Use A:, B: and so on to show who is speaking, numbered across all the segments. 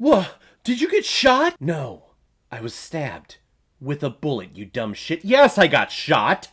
A: Whoa, did you get shot? No, I was stabbed. With a bullet, you dumb shit. Yes, I got shot!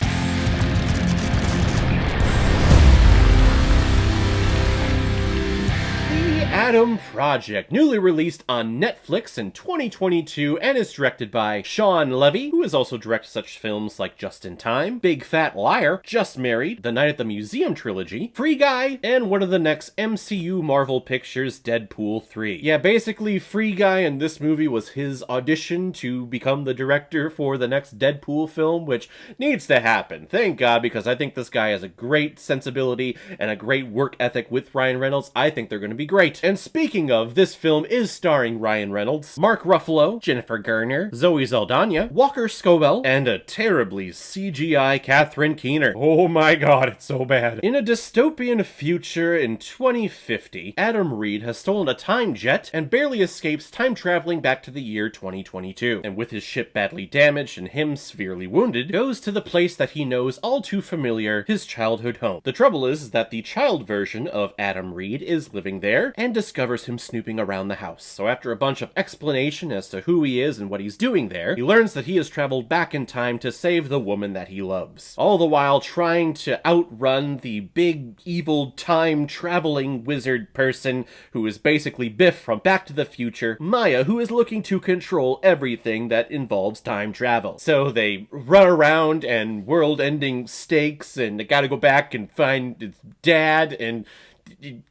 A: Adam Project, newly released on Netflix in 2022 and is directed by Shawn Levy, who has also directed such films like Just in Time, Big Fat Liar, Just Married, the Night at the Museum trilogy, Free Guy, and one of the next MCU Marvel pictures, Deadpool 3. Yeah, basically Free Guy in this movie was his audition to become the director for the next Deadpool film, which needs to happen. Thank God, because I think this guy has a great sensibility and a great work ethic with Ryan Reynolds. I think they're going to be great. And speaking of, this film is starring Ryan Reynolds, Mark Ruffalo, Jennifer Garner, Zoe Saldana, Walker Scobell, and a terribly CGI Catherine Keener. Oh my god, it's so bad. In a dystopian future in 2050, Adam Reed has stolen a time jet and barely escapes time traveling back to the year 2022. And with his ship badly damaged and him severely wounded, goes to the place that he knows all too familiar, his childhood home. The trouble is that the child version of Adam Reed is living there, and discovers him snooping around the house. So after a bunch of explanation as to who he is and what he's doing there, he learns that he has traveled back in time to save the woman that he loves. All the while trying to outrun the big, evil, time-traveling wizard person who is basically Biff from Back to the Future, Maya, who is looking to control everything that involves time travel. So they run around and world-ending stakes, and they gotta go back and find his dad, and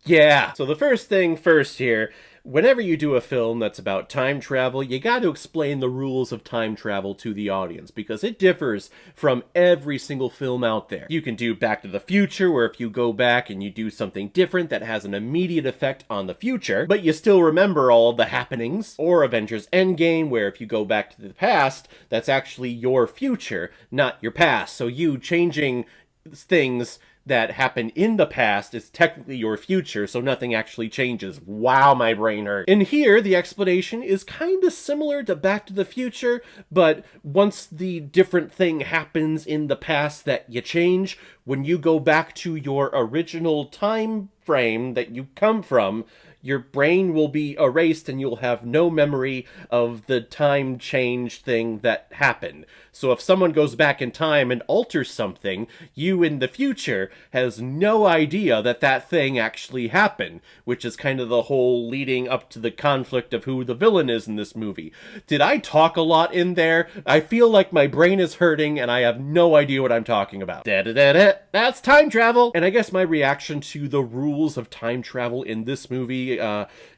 A: yeah. So the first thing first here, whenever you do a film that's about time travel, you got to explain the rules of time travel to the audience, because it differs from every single film out there. You can do Back to the Future, where if you go back and you do something different that has an immediate effect on the future, but you still remember all of the happenings. Or Avengers Endgame, where if you go back to the past, that's actually your future, not your past. So you changing things that happened in the past is technically your future, so nothing actually changes. Wow, my brain hurt. In here, the explanation is kind of similar to Back to the Future, but once the different thing happens in the past that you change, when you go back to your original time frame that you come from, your brain will be erased and you'll have no memory of the time change thing that happened. So if someone goes back in time and alters something, you in the future has no idea that that thing actually happened, which is kind of the whole leading up to the conflict of who the villain is in this movie. Did I talk a lot in there? I feel like my brain is hurting and I have no idea what I'm talking about. Da-da-da-da. That's time travel! And I guess my reaction to the rules of time travel in this movie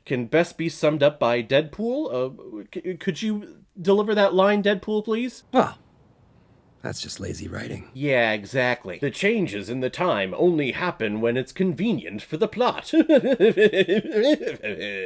A: can best be summed up by Deadpool. Could you deliver that line, Deadpool, please?
B: Well, that's just lazy writing.
A: Yeah, exactly. The changes in the time only happen when it's convenient for the plot.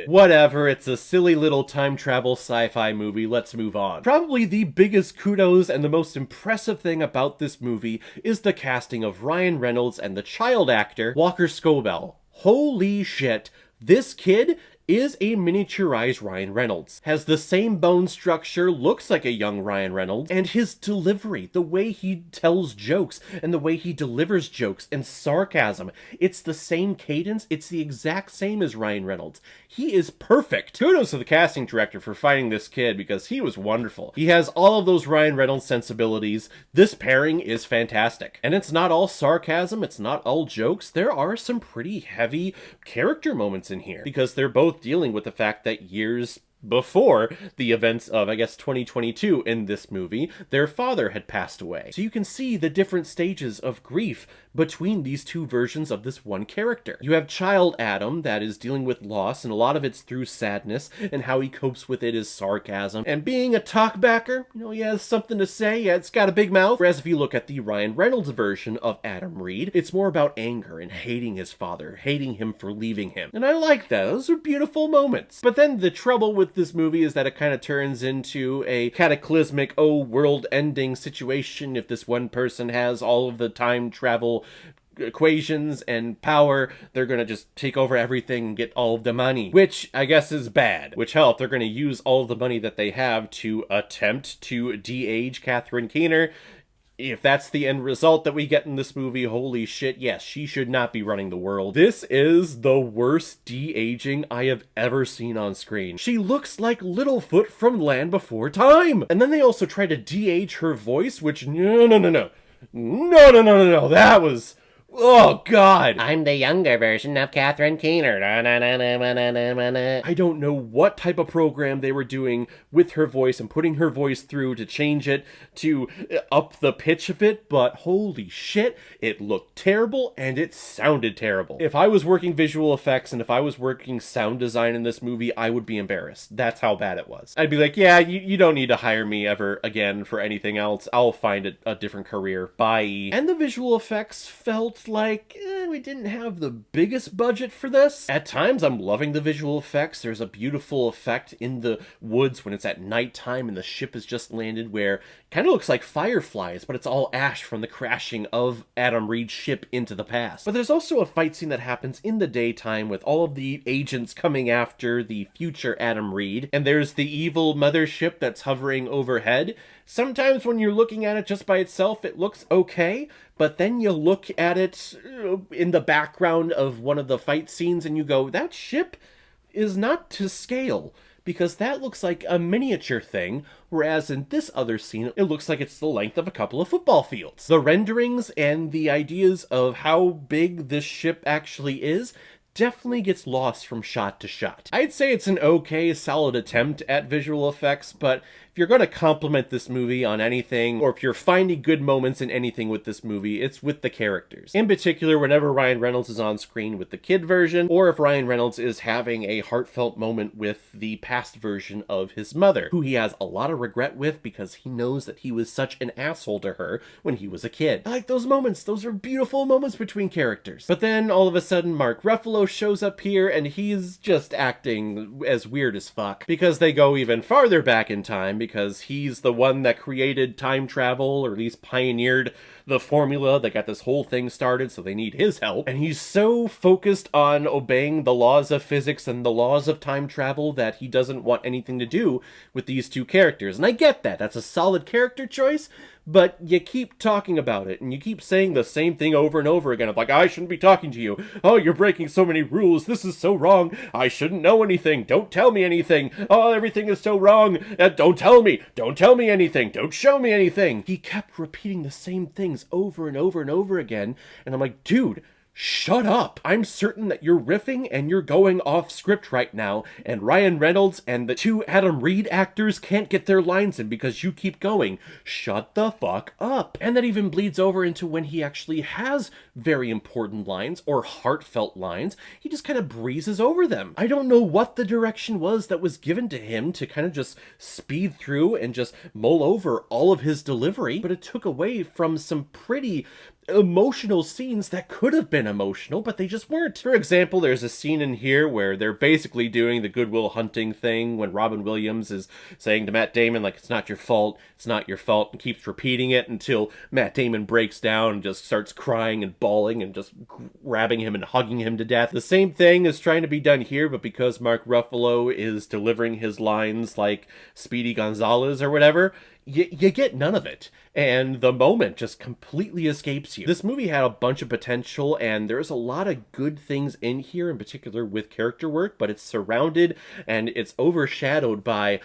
A: Whatever, it's a silly little time travel sci-fi movie, let's move on. Probably the biggest kudos and the most impressive thing about this movie is the casting of Ryan Reynolds and the child actor Walker Scobell. Holy shit, this kid is a miniaturized Ryan Reynolds. Has the same bone structure, looks like a young Ryan Reynolds, and his delivery, the way he tells jokes, and the way he delivers jokes, and sarcasm, it's the same cadence, it's the exact same as Ryan Reynolds. He is perfect. Kudos to the casting director for finding this kid, because he was wonderful. He has all of those Ryan Reynolds sensibilities. This pairing is fantastic. And it's not all sarcasm, it's not all jokes. There are some pretty heavy character moments in here, because they're both dealing with the fact that years before the events of, I guess, 2022 in this movie, their father had passed away. So you can see the different stages of grief between these two versions of this one character. You have child Adam that is dealing with loss, and a lot of it's through sadness, and how he copes with it is sarcasm. And being a talkbacker, he has something to say, yeah, it's got a big mouth. Whereas if you look at the Ryan Reynolds version of Adam Reed, it's more about anger and hating his father, hating him for leaving him. And I like that. Those are beautiful moments. But then the trouble with this movie is that it kind of turns into a cataclysmic, world-ending situation if this one person has all of the time travel equations and power, they're gonna just take over everything and get all of the money, which I guess is bad. Which hell, if they're gonna use all of the money that they have to attempt to de-age Catherine Keener, if that's the end result that we get in this movie, holy shit, yes, she should not be running the world. This is the worst de-aging I have ever seen on screen. She looks like Littlefoot from Land Before Time! And then they also try to de-age her voice, which, no, that was... Oh, God!
C: I'm the younger version of Catherine Keener.
A: I don't know what type of program they were doing with her voice and putting her voice through to change it to up the pitch of it, but holy shit, it looked terrible and it sounded terrible. If I was working visual effects and if I was working sound design in this movie, I would be embarrassed. That's how bad it was. I'd be like, yeah, you don't need to hire me ever again for anything else. I'll find a different career. Bye. And the visual effects felt like we didn't have the biggest budget for this. At times I'm loving the visual effects. There's a beautiful effect in the woods when it's at nighttime and the ship has just landed where it kind of looks like fireflies, but it's all ash from the crashing of Adam Reed's ship into the past. But there's also a fight scene that happens in the daytime with all of the agents coming after the future Adam Reed, and there's the evil mothership that's hovering overhead. Sometimes when you're looking at it just by itself, it looks okay, but then you look at it in the background of one of the fight scenes and you go, that ship is not to scale, because that looks like a miniature thing, whereas in this other scene, it looks like it's the length of a couple of football fields. The renderings and the ideas of how big this ship actually is definitely gets lost from shot to shot. I'd say it's an okay, solid attempt at visual effects, but if you're going to compliment this movie on anything, or if you're finding good moments in anything with this movie, it's with the characters. In particular, whenever Ryan Reynolds is on screen with the kid version, or if Ryan Reynolds is having a heartfelt moment with the past version of his mother, who he has a lot of regret with because he knows that he was such an asshole to her when he was a kid. I like those moments. Those are beautiful moments between characters. But then all of a sudden, Mark Ruffalo shows up here and he's just acting as weird as fuck, because they go even farther back in time, because he's the one that created time travel, or at least pioneered the formula that got this whole thing started, so they need his help. And he's so focused on obeying the laws of physics and the laws of time travel that he doesn't want anything to do with these two characters. And I get that. That's a solid character choice, but you keep talking about it, and you keep saying the same thing over and over again of like, I shouldn't be talking to you. Oh, you're breaking so many rules. This is so wrong. I shouldn't know anything. Don't tell me anything. Oh, everything is so wrong. Don't tell me. Don't tell me anything. Don't show me anything. He kept repeating the same things over and over and over again, and I'm like, dude, shut up. I'm certain that you're riffing and you're going off script right now, and Ryan Reynolds and the two Adam Reed actors can't get their lines in because you keep going. Shut the fuck up. And that even bleeds over into when he actually has very important lines or heartfelt lines. He just kind of breezes over them. I don't know what the direction was that was given to him to kind of just speed through and just mull over all of his delivery, but it took away from some pretty emotional scenes that could have been emotional, but they just weren't. For example, there's a scene in here where they're basically doing the Good Will Hunting thing when Robin Williams is saying to Matt Damon, like, it's not your fault, it's not your fault, and keeps repeating it until Matt Damon breaks down and just starts crying and bawling and just grabbing him and hugging him to death. The same thing is trying to be done here, but because Mark Ruffalo is delivering his lines like Speedy Gonzalez or whatever, you get none of it, and the moment just completely escapes you. This movie had a bunch of potential, and there's a lot of good things in here, in particular with character work, but it's surrounded and it's overshadowed by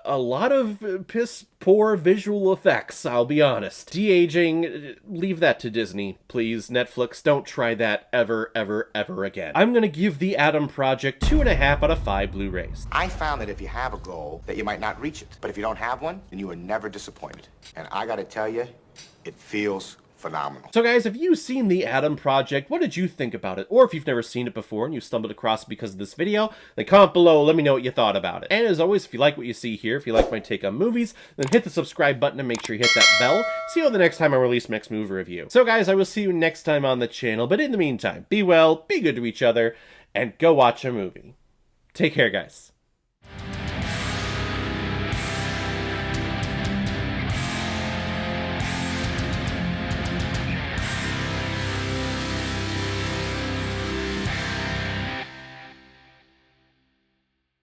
A: a lot of piss poor visual effects, I'll be honest. De-aging, leave that to Disney, please. Netflix, don't try that ever, ever, ever again. I'm gonna give The Adam Project 2.5 out of 5 Blu-rays.
D: I found that if you have a goal, that you might not reach it. But if you don't have one, then you are never disappointed. And I gotta tell you, it feels phenomenal.
A: So guys, have you seen The Adam Project? What did you think about it? Or if you've never seen it before and you stumbled across it because of this video, then comment below, let me know what you thought about it. And as always, if you like what you see here, if you like my take on movies, then hit the subscribe button and make sure you hit that bell. See you the next time I release my next movie review. So guys, I will see you next time on the channel, but in the meantime, be well, be good to each other, and go watch a movie. Take care, guys.